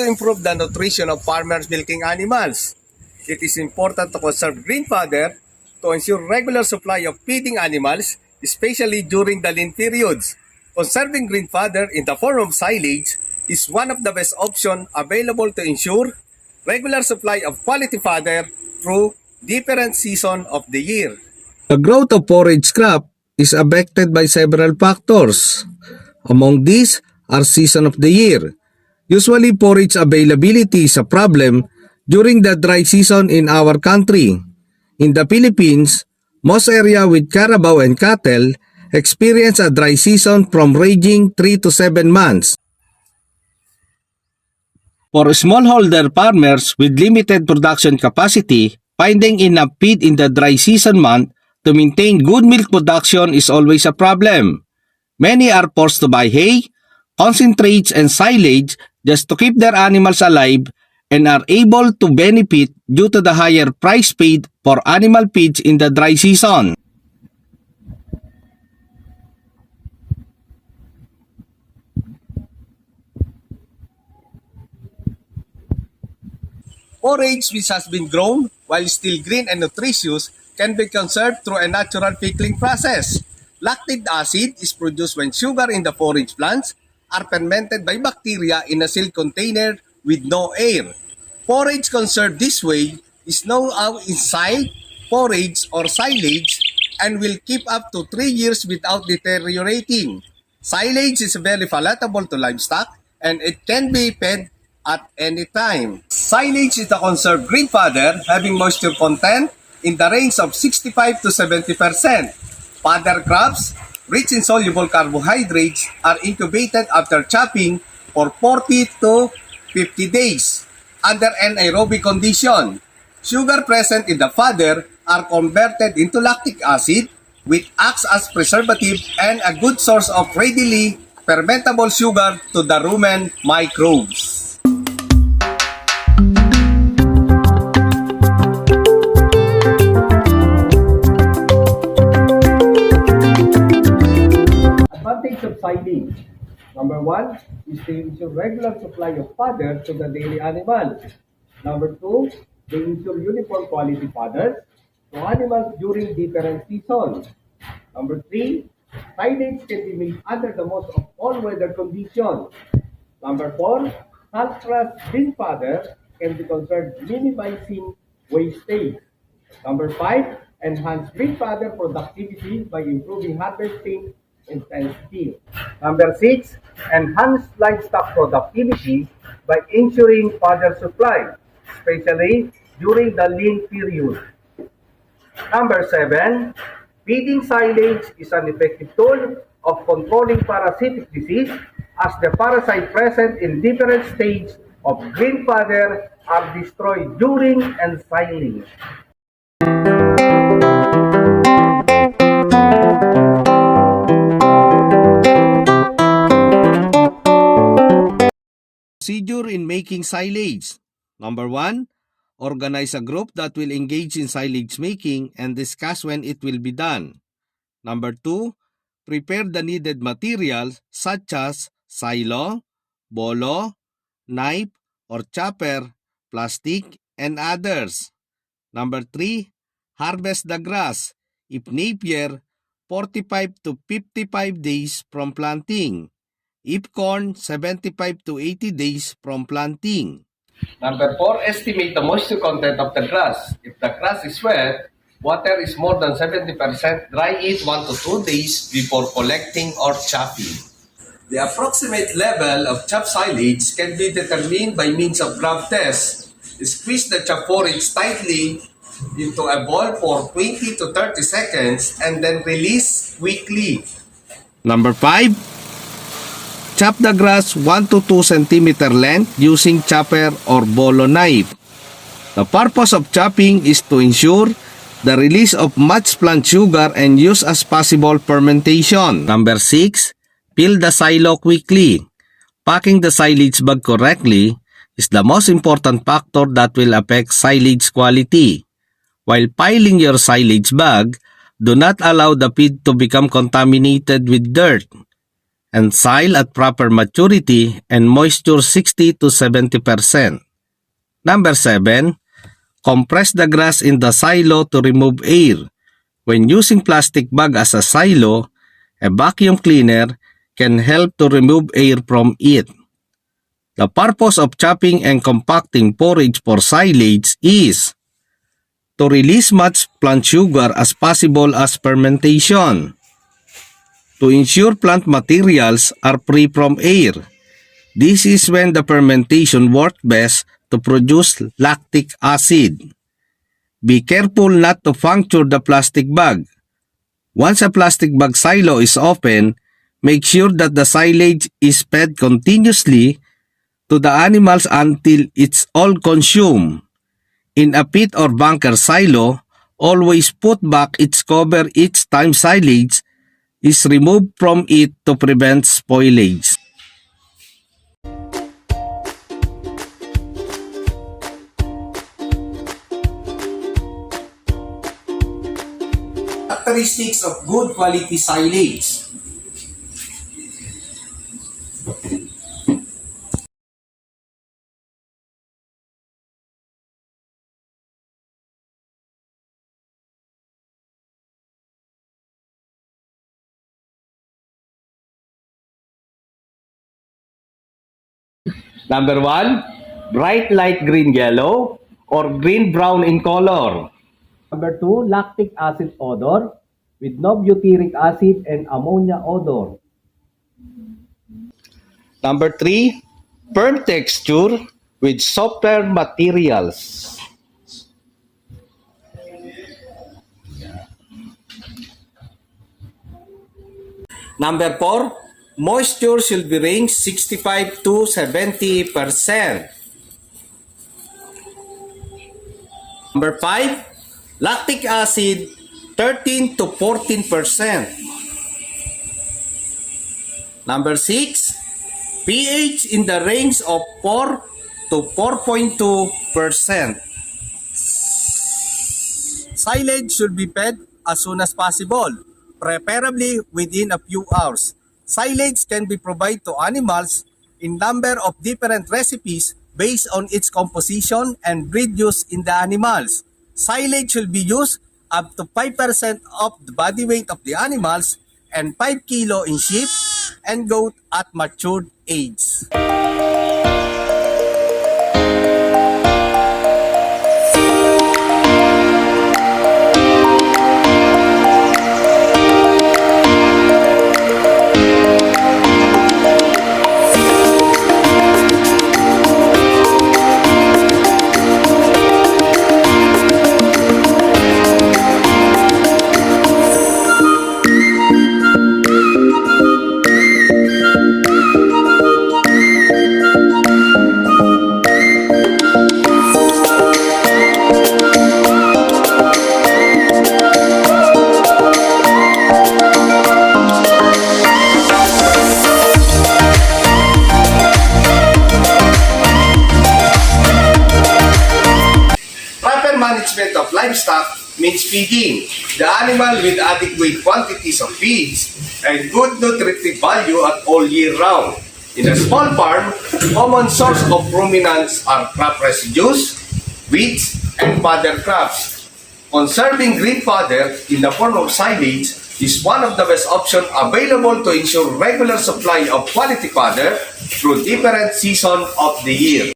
improve the nutrition of farmers milking animals. It is important to conserve green fodder to ensure regular supply of feeding animals, especially during the lean periods. Conserving green fodder in the form of silage is one of the best options available to ensure regular supply of quality fodder through different seasons of the year. The growth of forage crop is affected by several factors. Among these are season of the year. Usually forage availability is a problem during the dry season in our country. In the Philippines, most area with carabao and cattle experience a dry season from ranging 3 to 7 months. For smallholder farmers with limited production capacity, finding enough feed in the dry season month to maintain good milk production is always a problem. Many are forced to buy hay, concentrates, and silage just to keep their animals alive and are able to benefit due to the higher price paid for animal feeds in the dry season. Forage which has been grown while still green and nutritious can be conserved through a natural pickling process. Lactic acid is produced when sugar in the forage plants are fermented by bacteria in a sealed container with no air. Forage conserved this way is known as inside forage or silage and will keep up to 3 years without deteriorating. Silage is very palatable to livestock and it can be fed at any time. Silage is a conserved green fodder having moisture content in the range of 65 to 70%. Fodder crops rich in soluble carbohydrates are incubated after chopping for 40 to 50 days under anaerobic condition. Sugar present in the fodder are converted into lactic acid, which acts as preservative and a good source of readily fermentable sugar to the rumen microbes. Advantage of silage. Number 1 is to ensure regular supply of fodder to the daily animals. Number 2, they ensure uniform quality fodder to animals during different seasons. Number 3, silage can be made under the most of all weather conditions. Number 4, salt-crushed green fodder can be conserved minimizing wastage. Number 5, enhance green fodder productivity by improving harvesting intensity. Number 6, enhance livestock productivity by ensuring fodder supply, especially during the lean period. Number 7, feeding silage is an effective tool of controlling parasitic disease as the parasite present in different stages of green fodder are destroyed during ensiling. Procedure in making silage. Number 1, organize a group that will engage in silage making and discuss when it will be done. Number 2, prepare the needed materials such as silo, bolo, knife or chopper, plastic, and others. Number 3, harvest the grass, if napier, 45 to 55 days from planting. If corn, 75 to 80 days from planting. Number 4, estimate the moisture content of the grass. If the grass is wet, water is more than 70%, dry it 1 to 2 days before collecting or chopping. The approximate level of chopped silage can be determined by means of graph test. Squeeze the chopped forage tightly into a ball for 20 to 30 seconds and then release quickly. Number 5, chop the grass 1 to 2 cm length using chopper or bolo knife. The purpose of chopping is to ensure the release of much plant sugar and use as possible fermentation. Number 6, fill the silo quickly. Packing the silage bag correctly is the most important factor that will affect silage quality. While piling your silage bag, do not allow the feed to become contaminated with dirt. and soil at proper maturity and moisture 60 to 70%. Number 7, compress the grass in the silo to remove air. When using plastic bag as a silo, a vacuum cleaner can help to remove air from it. The purpose of chopping and compacting forage for silage is to release much plant sugar as possible as fermentation, to ensure plant materials are free from air. This is when the fermentation works best to produce lactic acid. Be careful not to puncture the plastic bag. Once a plastic bag silo is open, make sure that the silage is fed continuously to the animals until it's all consumed. In a pit or bunker silo, always put back its cover each time silage is removed from it to prevent spoilage. Characteristics of good quality silage. Number 1, bright light green yellow or green brown in color. Number 2, lactic acid odor with no butyric acid and ammonia odor. Number 3, firm texture with softer materials. Number 4, moisture should be range 65 to 70%. Number 5, lactic acid 13 to 14%. Number 6, pH in the range of 4 to 4.2%. Silage should be fed as soon as possible, preferably within a few hours. Silage can be provided to animals in number of different recipes based on its composition and breed used in the animals. Silage should be used up to 5% of the body weight of the animals and 5 kilo in sheep and goat at matured age. Management of livestock means feeding the animal with adequate quantities of feeds and good nutritive value at all year round. In a small farm, common source of ruminants are crop residues, weeds, and fodder crops. Conserving green fodder in the form of silage is one of the best options available to ensure regular supply of quality fodder through different seasons of the year.